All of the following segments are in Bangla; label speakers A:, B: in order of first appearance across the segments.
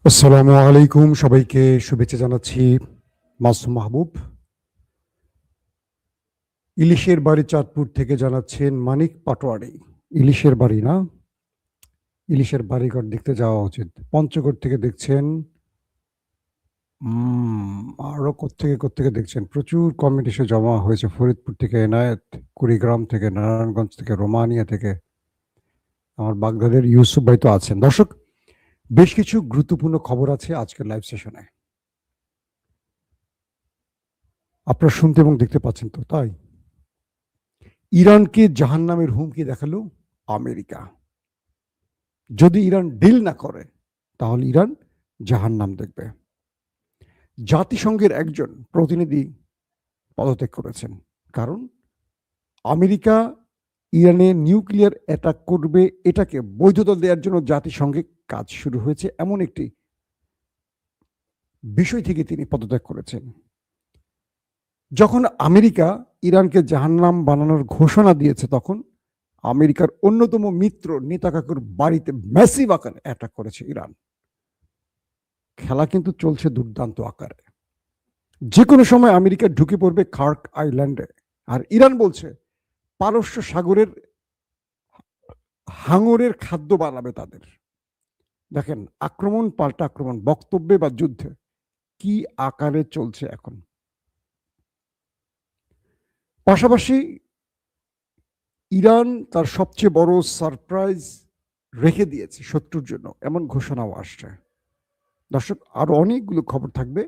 A: আসসালামু আলাইকুম, সবাইকে শুভেচ্ছা জানাচ্ছি। মাসুম মাহবুব ইলিশের বাড়ি চাঁদপুর থেকে জানাচ্ছেন মানিক পাটোয়ারি। ইলিশের বাড়ি না, ইলিশের বাড়িঘর দেখতে যাওয়া উচিত। পঞ্চগড় থেকে দেখছেন। আরো কোত্থেকে দেখছেন, প্রচুর কমেন্ট এসে জমা হয়েছে। ফরিদপুর থেকে এনায়েত, কুড়িগ্রাম থেকে, নারায়ণগঞ্জ থেকে, রোমানিয়া থেকে, আমার বাগদাদের ইউসুফ ভাই তো আছেন। দর্শক, বেশ কিছু গুরুত্বপূর্ণ খবর আছে আজকের লাইভ সেশনে। আপনারা শুনতে এবং দেখতে পাচ্ছেন তো, তাই ইরানকে জাহান্নামের হুমকি দেখালো আমেরিকা। যদি ইরান ডিল না করে তাহলে ইরান জাহান্নাম দেখবে। জাতিসংঘের একজন প্রতিনিধি পদত্যাগ করেছেন, কারণ আমেরিকা ইরানে নিউক্লিয়ার অ্যাটাক করবে এটাকে বৈধতা দেওয়ার জন্য জাতিসংঘে কাজ শুরু হয়েছে, এমন একটি বিষয় থেকে তিনি পদত্যাগ করেছেন। যখন আমেরিকা ইরানকে জাহান্নাম বানানোর ঘোষণা দিয়েছে, তখন আমেরিকার অন্যতম মিত্র নেতাকাকুর বাড়িতে ম্যাসিভ আকারে অ্যাটাক করেছে ইরান। খেলা কিন্তু চলছে দুর্দান্ত আকারে। যে কোনো সময় আমেরিকা ঢুকে পড়বে খার্ক আইল্যান্ডে, আর ইরান বলছে পারস্য সাগরের হাঙরের খাদ্য বানাবে তাদের। দেখেন, আক্রমণ পাল্টা আক্রমণ, বক্তব্যে বা যুদ্ধে কি আকারে চলছে এখন। পাশাপাশি ইরান তার সবচেয়ে বড় সারপ্রাইজ রেখে দিয়েছে শত্রুর জন্য, এমন ঘোষণাও আসছে। দর্শক, আরো অনেকগুলো খবর থাকবে,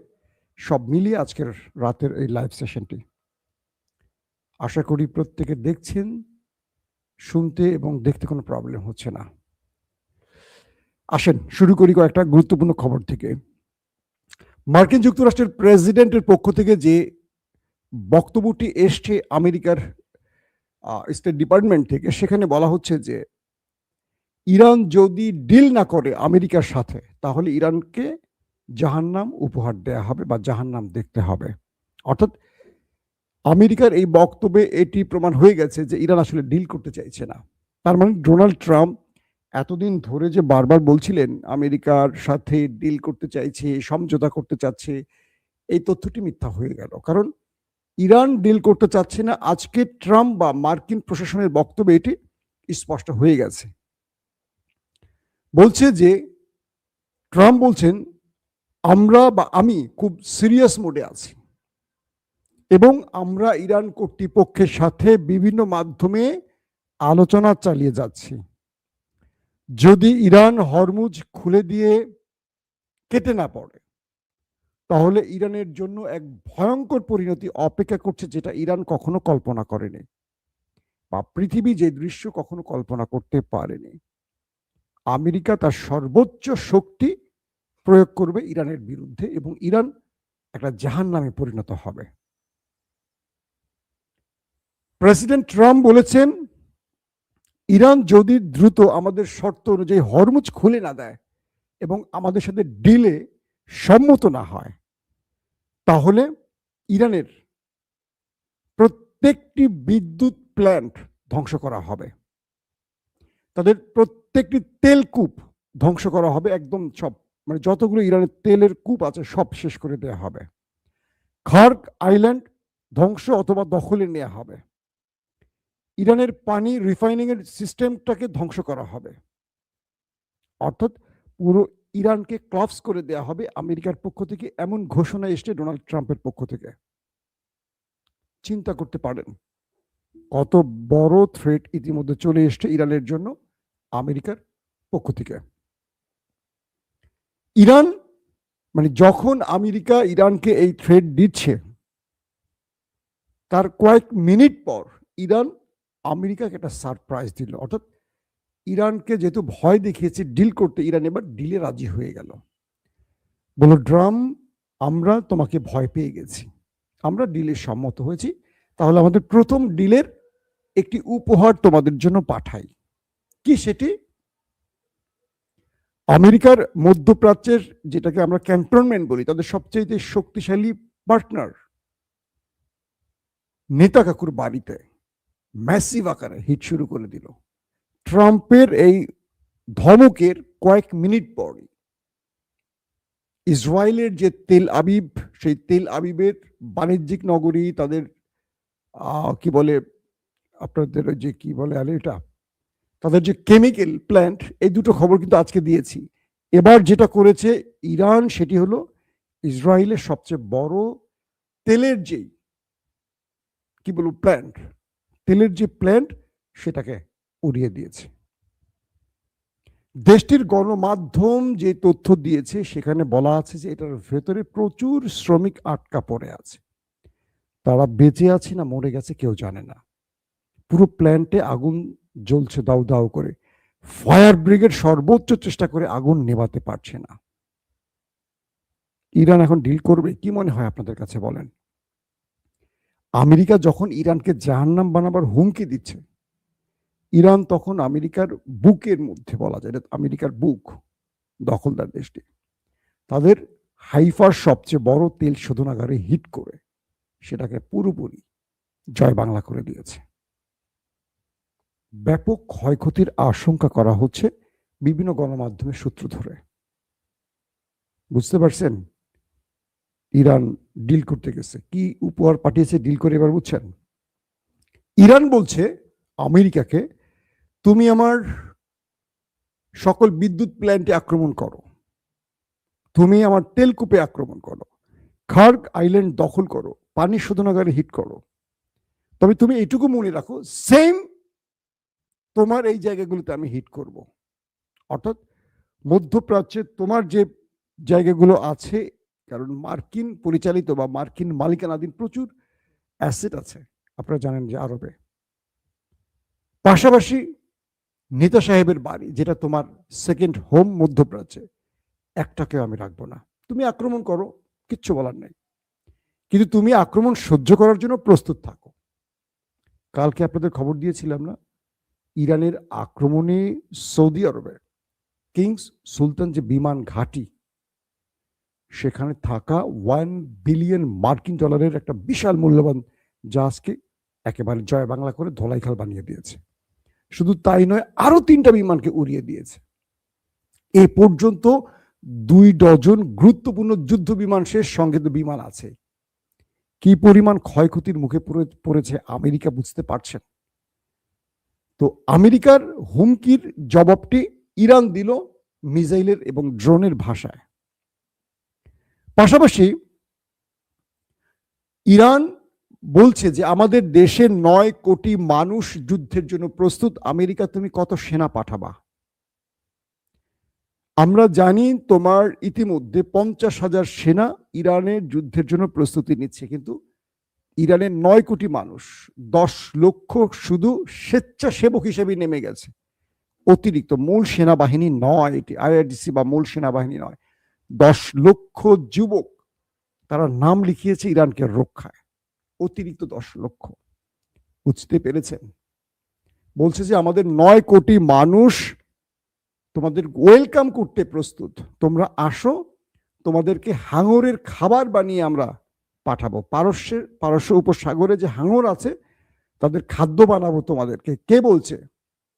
A: সব মিলিয়ে আজকের রাতের এই লাইভ সেশনটি। আশা করি প্রত্যেকে দেখছেন, শুনতে এবং দেখতে কোনো প্রবলেম হচ্ছে না। আসেন শুরু করি কয়েকটা গুরুত্বপূর্ণ খবর থেকে। মার্কিন যুক্তরাষ্ট্রের প্রেসিডেন্টের পক্ষ থেকে যে বক্তব্যটি এসছে আমেরিকার স্টেট ডিপার্টমেন্ট থেকে, সেখানে বলা হচ্ছে যে ইরান যদি ডিল না করে আমেরিকার সাথে, তাহলে ইরানকে জাহান্নাম উপহার দেয়া হবে বা জাহান্নাম দেখতে হবে। অর্থাৎ আমেরিকার এই বক্তব্যে এটি প্রমাণ হয়ে গেছে যে ইরান আসলে ডিল করতে চাইছে না। তার মানে ডোনাল্ড ট্রাম্প এতদিন ধরে যে বারবার বলছিলেন আমেরিকার সাথে ডিল করতে চাইছে, সমঝোতা করতে চাচ্ছে, এই তথ্যটি মিথ্যা হয়ে গেল। কারণ ইরান ডিল করতে চাচ্ছে না, আজকে ট্রাম্প বা মার্কিন প্রশাসনের বক্তব্যে এটি স্পষ্ট হয়ে গেছে। বলছে যে ট্রাম্প বলছেন আমরা বা আমি খুব সিরিয়াস মোডে আছি এবং আমরা ইরান কর্তৃপক্ষের সাথে বিভিন্ন মাধ্যমে আলোচনা চালিয়ে যাচ্ছি। যদি ইরান হরমুজ খুলে দিয়ে কেটে না পড়ে, তাহলে ইরানের জন্য এক ভয়ঙ্কর পরিণতি অপেক্ষা করছে, যেটা ইরান কখনো কল্পনা করেনি বা পৃথিবী যে দৃশ্য কখনো কল্পনা করতে পারেনি। আমেরিকা তার সর্বোচ্চ শক্তি প্রয়োগ করবে ইরানের বিরুদ্ধে এবং ইরান একটা জাহান্নামে পরিণত হবে। প্রেসিডেন্ট ট্রাম্প বলেছেন ইরান যদি দ্রুত আমাদের শর্ত অনুযায়ী হরমুজ খুলে না দেয় এবং আমাদের সাথে ডিলে সম্মত না হয়, তাহলে ইরানের প্রত্যেকটি বিদ্যুৎ প্ল্যান্ট ধ্বংস করা হবে, তাদের প্রত্যেকটি তেলকূপ ধ্বংস করা হবে, একদম সব, মানে যতগুলো ইরানের তেলের কূপ আছে সব শেষ করে দেওয়া হবে। খার্ক আইল্যান্ড ধ্বংস অথবা দখলে নেওয়া হবে। ইরানের পানি রিফাইনিং এর সিস্টেমটাকে ধ্বংস করা হবে। অর্থাৎ পুরো ইরানকে ক্লাবস করে দেওয়া হবে আমেরিকার পক্ষ থেকে, এমন ঘোষণা এসছে ডোনাল্ড ট্রাম্পের পক্ষ থেকে। চিন্তা করতে পারেন কত বড় থ্রেট ইতিমধ্যে চলে এসছে ইরানের জন্য আমেরিকার পক্ষ থেকে। ইরান, মানে যখন আমেরিকা ইরানকে এই থ্রেট দিচ্ছে, তার কয়েক মিনিট পর ইরান আমেরিকাকে একটা সারপ্রাইজ দিল। অর্থাৎ ইরানকে যেহেতু ভয় দেখিয়েছে ডিল করতে, ইরান এবার ডিলে রাজি হয়ে গেল। বলল ট্রাম্প, আমরা তোমাকে ভয় পেয়ে গেছি, আমরা ডিলে সম্মত হয়েছি, তাহলে আমাদের প্রথম ডিলের একটি উপহার তোমাদের জন্য পাঠাই। কি সেটি? আমেরিকার মধ্যপ্রাচ্যের, যেটাকে আমরা ক্যান্টনমেন্ট বলি, তাদের সবচেয়ে শক্তিশালী পার্টনার নেতা কাকুর বাড়িতে ম্যাসিভ আকারে হিট শুরু করে দিল। ট্রাম্পের এই ধমকের কয়েক মিনিট পরই ইসরায়েলের যে তেল আবিব, সেই তেল আবিবের বাণিজ্যিক নগরী, তাদের কি বলে আপনাদের যে কি বলে আরে এটা, তাদের যে কেমিক্যাল প্ল্যান্ট, এই দুটো খবর কিন্তু আজকে দিয়েছি। এবার যেটা করেছে ইরান সেটি হলো ইসরায়েলের সবচেয়ে বড় তেলের যে কি বলবো প্ল্যান্ট, তেলের যে প্ল্যান্ট সেটাকে উড়িয়ে দিয়েছে। দেশটির গণমাধ্যম যে তথ্য দিয়েছে সেখানে বলা আছে যে এটার ভেতরে প্রচুর শ্রমিক আটকা পড়ে আছে, তারা বেঁচে আছে না মরে গেছে কেউ জানে না। পুরো প্ল্যান্টে আগুন জ্বলছে দাউ দাউ করে, ফায়ার ব্রিগেড সর্বোচ্চ চেষ্টা করে আগুন নেভাতে পারছে না। ইরান এখন ডিল করবে কি মনে হয় আপনাদের কাছে বলেন? আমেরিকা যখন ইরানকে জাহান্নাম বানাবার হুমকি দিচ্ছে, ইরান তখন আমেরিকার বুকের মধ্যে, বলা যায় আমেরিকার বুক দখলদার দেশটি, তাদের হাইফার সবচেয়ে বড় তেল শোধনাগারে হিট করে সেটাকে পুরোপুরি জয় বাংলা করে দিয়েছে। ব্যাপক ক্ষয়ক্ষতির আশঙ্কা করা হচ্ছে বিভিন্ন গণমাধ্যমের সূত্র ধরে। বুঝতে পারছেন ইরান ডিল করতে গেছে, কি উপহার পাঠিয়েছে ডিল করে, এবার বুঝছেন? ইরান বলছে আমেরিকাকে, তুমি আমার সকল বিদ্যুৎ প্ল্যান্টে আক্রমণ করো, তুমি আমার তেলকূপে আক্রমণ করো, খার্গ আইল্যান্ড দখল করো, পানি শোধনাগারে হিট করো, তবে তুমি এইটুকু মনে রাখো সেম তোমার এই জায়গাগুলোতে আমি হিট করব। অর্থাৎ মধ্যপ্রাচ্যে তোমার যে জায়গাগুলো আছে, কারণ মার্কিন পরিচালিত বা মার্কিন মালিকানাধীন প্রচুর অ্যাসেট আছে আপনারা জানেন যে আরবে, পাশাপাশি নেতা সাহেবের বাড়ি যেটা তোমার সেকেন্ড হোম মধ্যপ্রাচ্যে, একটাকেও আমি রাখবো না। তুমি আক্রমণ করো, কিচ্ছু বলার নেই, কিন্তু তুমি আক্রমণ সহ্য করার জন্য প্রস্তুত থাকো। কালকে আপনাদের খবর দিয়েছিলাম না, ইরানের আক্রমণে সৌদি আরবে কিংস সুলতান যে বিমান ঘাঁটি, সেখানে থাকা 1 বিলিয়ন মার্কিন ডলারের একটা বিশাল মূল্যবান জাহাজকে একেবারে জয় বাংলা করে ধোলাইখাল বানিয়ে দিয়েছে। শুধু তাই নয়, আরো 3টা বিমানকে উড়িয়ে দিয়েছে। এ পর্যন্ত 2 ডজন গুরুত্বপূর্ণ যুদ্ধ বিমান শেষ, সঙ্গে তো বিমান আছে। কি পরিমাণ ক্ষয়ক্ষতির মুখে পড়েছে আমেরিকা বুঝতে পারছেন? তো আমেরিকার হুমকির জবাবটি ইরান দিল মিসাইলের এবং ড্রোনের ভাষায়। পাশাপাশি ইরান বলছে যে আমাদের দেশে 9 কোটি মানুষ যুদ্ধের জন্য প্রস্তুত, আমেরিকা তুমি কত সেনা পাঠাবা? আমরা জানি তোমার ইতিমধ্যে 50,000 সেনা ইরানের যুদ্ধের জন্য প্রস্তুতি নিচ্ছে, কিন্তু ইরানের 9 কোটি মানুষ, 10 লক্ষ শুধু স্বেচ্ছাসেবক হিসেবে নেমে গেছে, অতিরিক্ত মূল সেনাবাহিনী নয়, এটি আইআরজিসি বা মূল সেনাবাহিনী নয়, 10 লক্ষ যুবক তারা নাম লিখিয়েছে ইরানকে রক্ষায়, অতিরিক্ত 10 লক্ষ। বুঝতে পেরেছেন? বলছে যে আমাদের 9 কোটি মানুষ তোমাদের ওয়েলকাম করতে প্রস্তুত, তোমরা আসো, তোমাদেরকে হাঙরের খাবার বানিয়ে আমরা পাঠাবো, পারস্য উপসাগরে যে হাঙর আছে তাদের খাদ্য বানাবো তোমাদেরকে। কে বলছে?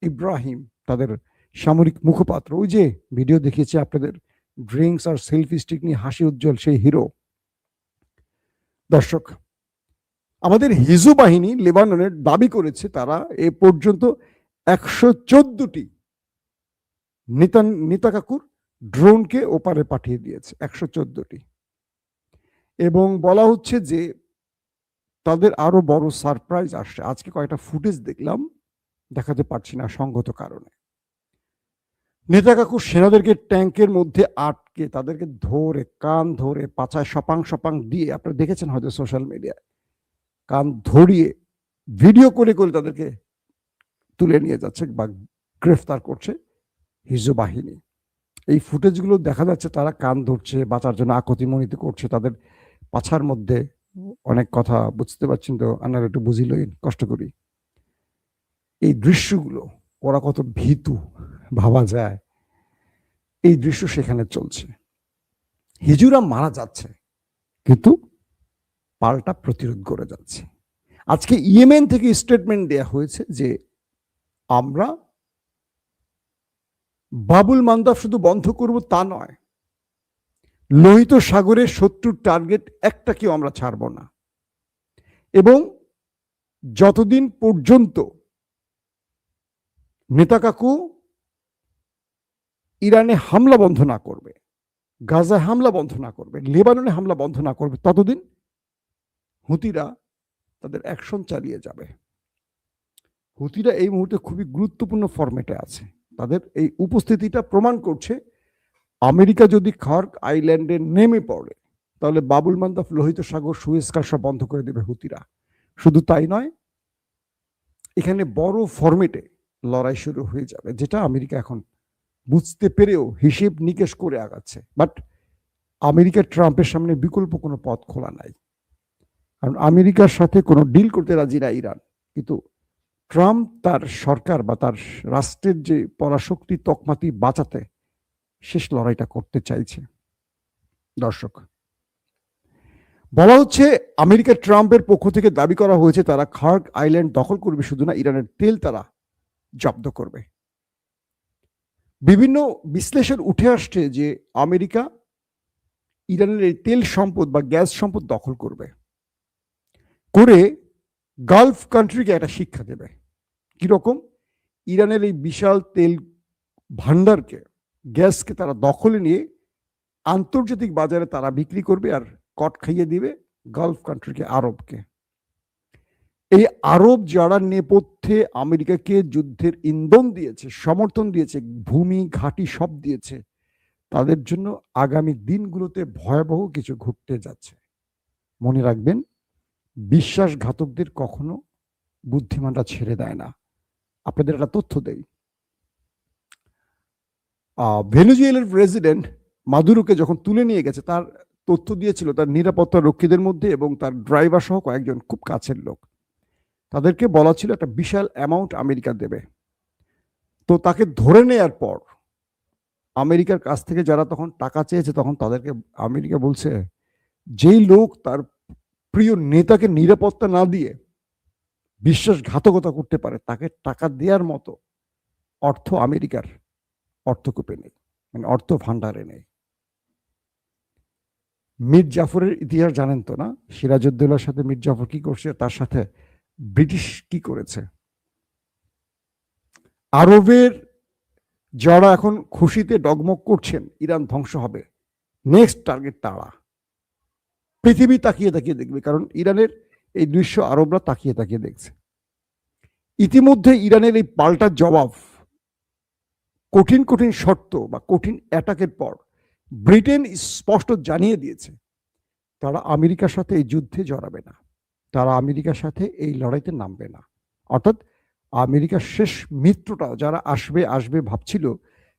A: ইব্রাহিম, তাদের সামরিক মুখপাত্র, ওই যে ভিডিও দেখিয়েছে আপনাদের, ড্রিঙ্কস আর সেলফি স্টিক নিয়ে হাসি উজ্জ্বল সেই হিরো। দর্শক, আমাদের হিজু বাহিনী লেবাননের দাবি করেছে তারা এ পর্যন্ত 114টি নেতা কাকুর ড্রোনকে ওপারে পাঠিয়ে দিয়েছে, 114টি, এবং বলা হচ্ছে যে তাদের আরো বড় সারপ্রাইজ আসছে। আজকে কয়েকটা ফুটেজ দেখলাম, দেখাতে পারছি না সঙ্গত কারণে। নেতা কাকু সেনাদেরকে ট্যাঙ্কের মধ্যে আটকে তাদেরকে ধরে কান ধরে পাছায় সপাং সপাং দিয়ে, আপনারা দেখেছেন হয়তো সোশ্যাল মিডিয়ায়, কান ধরিয়ে ভিডিও করে করে তাদেরকে তুলে নিয়ে যাচ্ছে বা গ্রেফতার করছে হিজু বাহিনী। এই ফুটেজগুলো দেখা যাচ্ছে তারা কান ধরছে, বাঁচার জন্য আকুতি মনিতি করছে, তাদের পাছার মধ্যে অনেক কথা, বুঝতে পারছেন তো? আপনারা একটু বুঝিলই, কষ্ট করি। এই দৃশ্যগুলো ওরা কত ভীতু ভাবা যায়, এই দৃশ্য সেখানে চলছে। হিজুরা মারা যাচ্ছে কিন্তু পাল্টা প্রতিরোধ করে যাচ্ছে। আজকে ইয়েমেন থেকে স্টেটমেন্ট দেয়া হয়েছে যে আমরা বাবুল মান্দাব শুধু বন্ধ করব তা নয়, লোহিত সাগরের শত্রুর টার্গেট একটাকেও আমরা ছাড়ব না, এবং যতদিন পর্যন্ত নেতা কাকু ইরানে হামলা বন্ধ না করবে, গাজায় হামলা বন্ধ না করবে, লেবাননে হামলা বন্ধ না করবে, ততদিন হুতিরা তাদের অ্যাকশন চালিয়ে যাবে। হুতিরা এই মুহূর্তে খুবই গুরুত্বপূর্ণ ফরম্যাটে আছে। তাদের এই উপস্থিতিটা প্রমাণ করছে আমেরিকা যদি খার্ক আইল্যান্ডে নেমে পড়ে তাহলে বাবুল মান্দাব, লোহিত সাগর, সুয়েজ কাল সব বন্ধ করে দেবে হুতিরা। শুধু তাই নয়, এখানে বড় ফরম্যাটে লড়াই শুরু হয়ে যাবে, যেটা আমেরিকা এখন বুঝতে পেরেও হিসেব নিকেশ করে আগাচ্ছে। বাট আমেরিকা ট্রাম্পের সামনে বিকল্প কোনো পথ খোলা নাই, কারণ আমেরিকার সাথে কোনো ডিল করতে রাজি না ইরান। কিন্তু ট্রাম্প তার সরকার বা তার রাষ্ট্রের যে পরাশক্তি তকমাতি বাঁচাতে শেষ লড়াইটা করতে চাইছে। দর্শক, বলা হচ্ছে আমেরিকা ট্রাম্পের পক্ষ থেকে দাবি করা হয়েছে তারা খার্ক আইল্যান্ড দখল করবে, শুধু না ইরানের তেল তারা জব্দ করবে। বিভিন্ন বিশ্লেষণ উঠে আসছে যে আমেরিকা ইরানের এই তেল সম্পদ বা গ্যাস সম্পদ দখল করবে, করে গালফ কান্ট্রিকে একটা শিক্ষা দেবে। কিরকম? ইরানের এই বিশাল তেল ভান্ডারকে, গ্যাসকে তারা দখলে নিয়ে আন্তর্জাতিক বাজারে তারা বিক্রি করবে আর কট খাইয়ে দিবে গালফ কান্ট্রিকে, আরবকে। এই আরব যারা নেপথ্যে আমেরিকাকে যুদ্ধের ইন্ধন দিয়েছে, সমর্থন দিয়েছে, ভূমি ঘাঁটি সব দিয়েছে, তাদের জন্য আগামী দিনগুলোতে ভয়াবহ কিছু ঘটতে যাচ্ছে। মনে রাখবেন, বিশ্বাসঘাতকদের কখনো বুদ্ধিমানরা ছেড়ে দেয় না। আপনাদের একটা তথ্য দেই, ভেনেজুয়েলার প্রেসিডেন্ট মাদুরোকে যখন তুলে নিয়ে গেছে, তার তথ্য দিয়েছিল তার নিরাপত্তা রক্ষীদের মধ্যে এবং তার ড্রাইভার সহ কয়েকজন খুব কাছের লোক। তাদেরকে বলা ছিল একটা বিশাল অ্যামাউন্ট আমেরিকা দেবে। তো তাকে ধরে নেয়ার পর আমেরিকার কাছ থেকে যারা তখন টাকা চেয়েছে, তখন তাদেরকে আমেরিকা বলছে, যেই লোক তার প্রিয় নেতাকে নিরাপত্তা না দিয়ে বিশ্বাসঘাতকতা করতে পারে, তাকে টাকা দেওয়ার মতো অর্থ আমেরিকার অর্থকূপে নেই, মানে অর্থ ভান্ডারে নেই। মীর জাফরের ইতিহাস জানেন তো না? সিরাজউদ্দৌলার সাথে মীর জাফর কি করছে, তার সাথে ব্রিটিশ কি করেছে। আরবের যারা এখন খুশিতে ডগমগ করছেন ইরান ধ্বংস হবে, নেক্সট টার্গেট তারা। পৃথিবী তাকিয়ে তাকিয়ে দেখবে, কারণ ইরানের এই দৃশ্য আরবরা তাকিয়ে তাকিয়ে দেখছে। ইতিমধ্যে ইরানের এই পাল্টা জবাব, কঠিন কঠিন শর্ত বা কঠিন অ্যাটাকের পর ব্রিটেন স্পষ্ট জানিয়ে দিয়েছে তারা আমেরিকার সাথে এই যুদ্ধে জড়াবে না, তারা আমেরিকার সাথে এই লড়াইতে নামবে না। অর্থাৎ আমেরিকার শেষ মিত্রটা যারা আসবে আসবে ভাবছিল,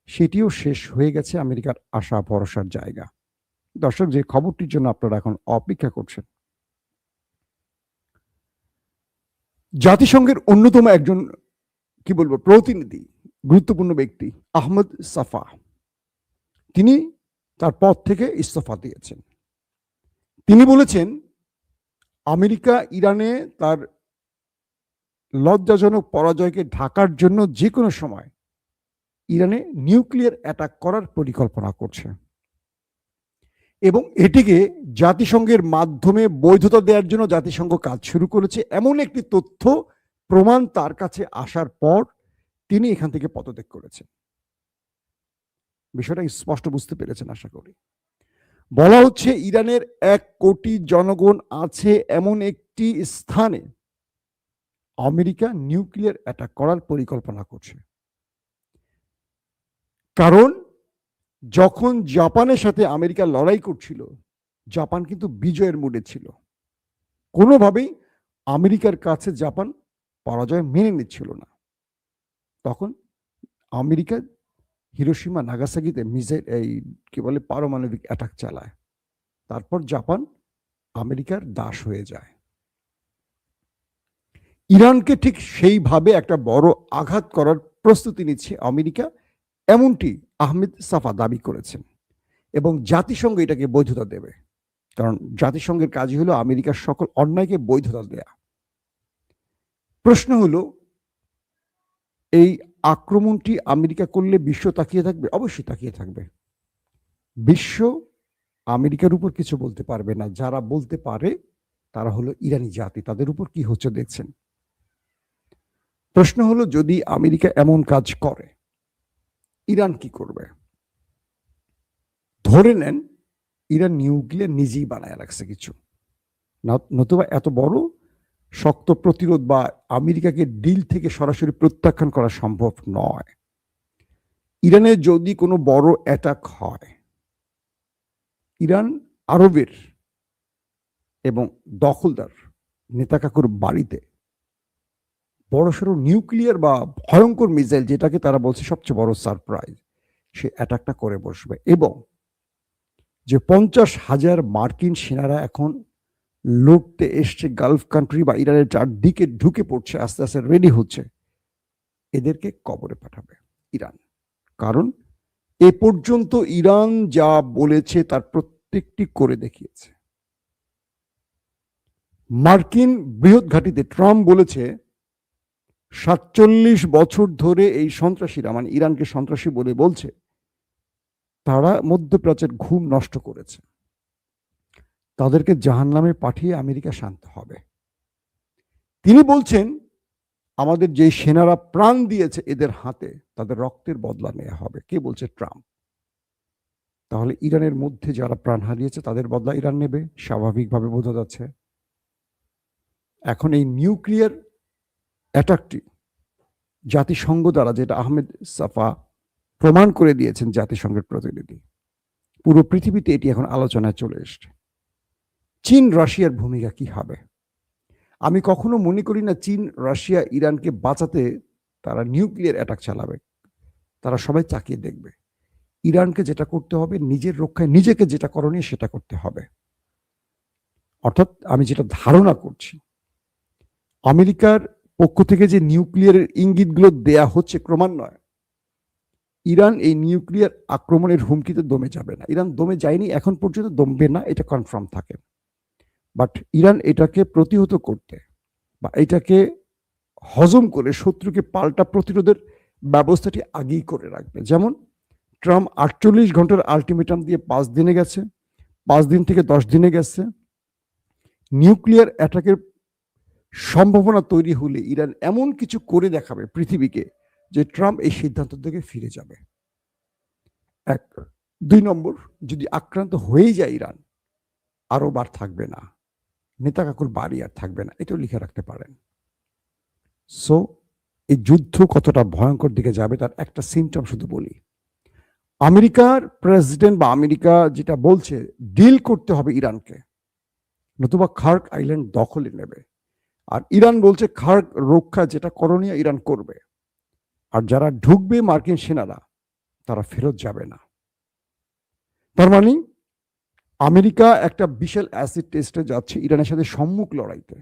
A: সেটিও শেষ হয়ে গেছে আমেরিকার আশা ভরসার জায়গা। দর্শক, যে খবরটির জন্য আপনারা এখন অপেক্ষা করছেন, জাতিসংঘের অন্যতম একজন কি বলবো প্রতিনিধি, গুরুত্বপূর্ণ ব্যক্তি আহমদ সাফা, তিনি তার পদ থেকে ইস্তফা দিয়েছেন। তিনি বলেছেন আমেরিকা ইরানে তার লজ্জাজনক পরাজয়কে ঢাকার জন্য যে কোনো সময় ইরানে নিউক্লিয়ার অ্যাটাক করার পরিকল্পনা করছে এবং এটিকে জাতিসংঘের মাধ্যমে বৈধতা দেওয়ার জন্য জাতিসংঘ কাজ শুরু করেছে। এমন একটি তথ্য প্রমাণ তার কাছে আসার পর তিনি এখান থেকে পদত্যাগ করেছেন। বিষয়টা স্পষ্ট বুঝতে পেরেছেন আশা করি। বলা হচ্ছে ইরানের 1 কোটি জনগণ আছে এমন একটি স্থানে আমেরিকা নিউক্লিয়ার অ্যাটাক করার পরিকল্পনা করছে। কারণ যখন জাপানের সাথে আমেরিকা লড়াই করছিল, জাপান কিন্তু বিজয়ের মুডে ছিল, কোনোভাবেই আমেরিকার কাছে জাপান পরাজয় মেনে নিচ্ছিল না। তখন আমেরিকা হিরোশিমা নাগাসাকিতে মিসাইল এই কি বলে পারমাণবিক অ্যাটাক চালায়, তারপর জাপান আমেরিকার দাস হয়ে যায়। ইরানকে ঠিক সেইভাবে একটা বড় আঘাত করার প্রস্তুতি নিচ্ছে আমেরিকা, এমনটি আহমেদ সাফা দাবি করেছেন এবং জাতিসংঘ এটাকে বৈধতা দেবে, কারণ জাতিসংঘের কাজই হলো আমেরিকার সকল অন্যায়কে বৈধতা দেয়া। প্রশ্ন হলো, এই আক্রমণটি আমেরিকা করলে বিশ্ব তাকিয়ে থাকবে? অবশ্যই তাকিয়ে থাকবে। বিশ্ব আমেরিকার উপর কিছু বলতে পারবে না। যারা বলতে পারে তারা হলো ইরানি জাতি। তাদের উপর কি হচ্ছে দেখছেন। প্রশ্ন হলো, যদি আমেরিকা এমন কাজ করে, ইরান কি করবে? ধরে নেন ইরান নিউক্লিয়ার নিজেই বানায় রাখছে কিছু, নতুবা এত বড় শক্ত প্রতিরোধ বা আমেরিকাকে ডিল থেকে সরাসরি প্রত্যাখ্যান করা সম্ভব নয়। ইরানে যদি কোনো বড় অ্যাটাক হয়, ইরান আরবের এবং দখলদার নেতাকাকুর বাড়িতে বড়সড় নিউক্লিয়ার বা ভয়ঙ্কর মিসাইল, যেটাকে তারা বলছে সবচেয়ে বড় সারপ্রাইজ, সে অ্যাটাকটা করে বসবে। এবং যে 50,000 মার্কিন সেনারা এখন লড়তে এসছে গালফ কান্ট্রি বা ইরানের চারদিকে ঢুকে পড়ছে, আস্তে আস্তে রেডি হচ্ছে, এদেরকে কবরে পাঠাবে ইরান। কারণ এ পর্যন্ত ইরান যা বলেছে তার প্রত্যেকটি করে দেখিয়েছে। মার্কিন বৃহৎ ঘাঁটিতে ট্রাম্প বলেছে 47 বছর ধরে এই সন্ত্রাসীরা, মানে ইরানকে সন্ত্রাসী বলে বলছে, তারা মধ্যপ্রাচ্যের ঘুম নষ্ট করেছে, তাদেরকে জাহান্নামে পাঠিয়ে আমেরিকা শান্ত হবে। তিনি বলছেন আমাদের যে সেনারা প্রাণ দিয়েছে এদের হাতে, তাদের রক্তের বদলা নেওয়া হবে। কে বলছে? ট্রাম্প। তাহলে ইরানের মধ্যে যারা প্রাণ হারিয়েছে তাদের বদলা ইরান নেবে, স্বাভাবিকভাবে বোঝা যাচ্ছে। এখন এই নিউক্লিয়ার অ্যাটাকটি জাতিসংঘ দ্বারা, যেটা আহমেদ সাফা প্রমাণ করে দিয়েছেন, জাতিসংঘের প্রতিনিধি, পুরো পৃথিবীতে এটি এখন আলোচনায় চলে এসছে। চীন রাশিয়ার ভূমিকা কি হবে? আমি কখনো মনে করি না চীন রাশিয়া ইরানকে বাঁচাতে তারা নিউক্লিয়ার অ্যাটাক চালাবে। তারা সবাই চাকিয়ে দেখবে। ইরানকে যেটা করতে হবে, নিজের রক্ষায় নিজেকে যেটা করণীয় সেটা করতে হবে। অর্থাৎ আমি যেটা ধারণা করছি, আমেরিকার পক্ষ থেকে যে নিউক্লিয়ারের ইঙ্গিতগুলো দেয়া হচ্ছে ক্রমান্বয়ে, ইরান এই নিউক্লিয়ার আক্রমণের হুমকিতে দমে যাবে না। ইরান দমে যায়নি, এখন পর্যন্ত দমবে না, এটা কনফার্ম থাকে। বাট ইরান এটাকে প্রতিহত করতে বা এটাকে হজম করে শত্রুকে পাল্টা প্রতিরোধের ব্যবস্থাটি আগেই করে রাখবে। যেমন ট্রাম্প 48 ঘন্টার আলটিমেটাম দিয়ে 5 দিনে গেছে, 5 দিন থেকে 10 দিনে গেছে। নিউক্লিয়ার অ্যাটাকের সম্ভাবনা তৈরি হলে ইরান এমন কিছু করে দেখাবে পৃথিবীকে যে ট্রাম্প এই সিদ্ধান্ত থেকে ফিরে যাবে। 1, 2 নম্বর, যদি আক্রান্ত হয়ে যায় ইরান, আরব আর থাকবে না, নেতাকাকুর বাড়ি আর থাকবে না, এটাও লিখে রাখতে পারেন। সো এই যুদ্ধ কতটা ভয়ঙ্কর দিকে যাবে তার একটা সিমটম শুধু বলি। আমেরিকার প্রেসিডেন্ট বা আমেরিকা যেটা বলছে, ডিল করতে হবে ইরানকে, নতুবা খার্ক আইল্যান্ড দখলে নেবে। আর ইরান বলছে খার্ক রক্ষা যেটা করণীয় ইরান করবে। আর যারা ঢুকবে মার্কিন সেনারা, তারা ফেরত যাবে না। তার মানে আমেরিকা একটা বিশাল অ্যাসিড টেস্টে যাচ্ছে ইরানের সাথে সম্মুখ লড়াইতে।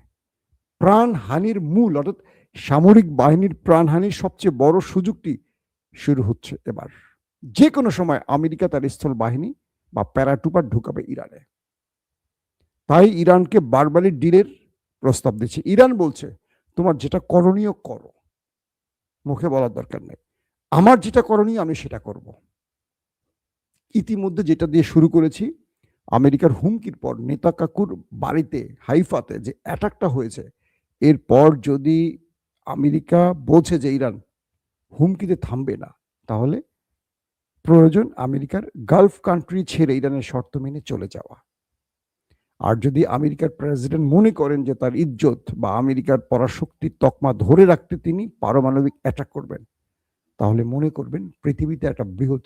A: প্রাণহানির মূল, অর্থাৎ সামরিক বাহিনীর প্রাণহানির সবচেয়ে বড় সুযোগটি শুরু হচ্ছে এবার। যে কোনো সময় আমেরিকা তার স্থল বাহিনী বা প্যারাটুপার ঢুকাবে ইরানে। তাই ইরানকে বারবারই ডিলের প্রস্তাব দিচ্ছে। ইরান বলছে তোমার যেটা করণীয় করো, মুখে বলার দরকার নেই, আমার যেটা করণীয় আমি সেটা করব। ইতিমধ্যে যেটা দিয়ে শুরু করেছি, আমেরিকার হুমকির পর নেতা কাকুর বাড়িতে হাইফাতে যে অ্যাটাকটা হয়েছে, এরপর যদি আমেরিকা বলছে যে ইরান হুমকিতে থামবে না, তাহলে প্রয়োজন আমেরিকার গালফ কান্ট্রি ছেড়ে ইরানের শর্ত মেনে চলে যাওয়া। আর যদি আমেরিকার প্রেসিডেন্ট মনে করেন যে তার ইজ্জত বা আমেরিকার পরাশক্তির তকমা ধরে রাখতে তিনি পারমাণবিক অ্যাটাক করবেন, তাহলে মনে করবেন পৃথিবীতে একটা বৃহৎ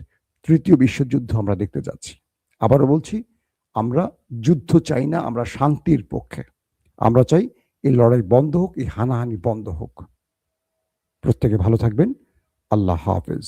A: তৃতীয় বিশ্বযুদ্ধ আমরা দেখতে যাচ্ছি। আবারও বলছি, আমরা যুদ্ধ চাই না, আমরা শান্তির পক্ষে। আমরা চাই এই লড়াই বন্ধ হোক, এই হানাহানি বন্ধ হোক। প্রত্যেকে ভালো থাকবেন। আল্লাহ হাফেজ।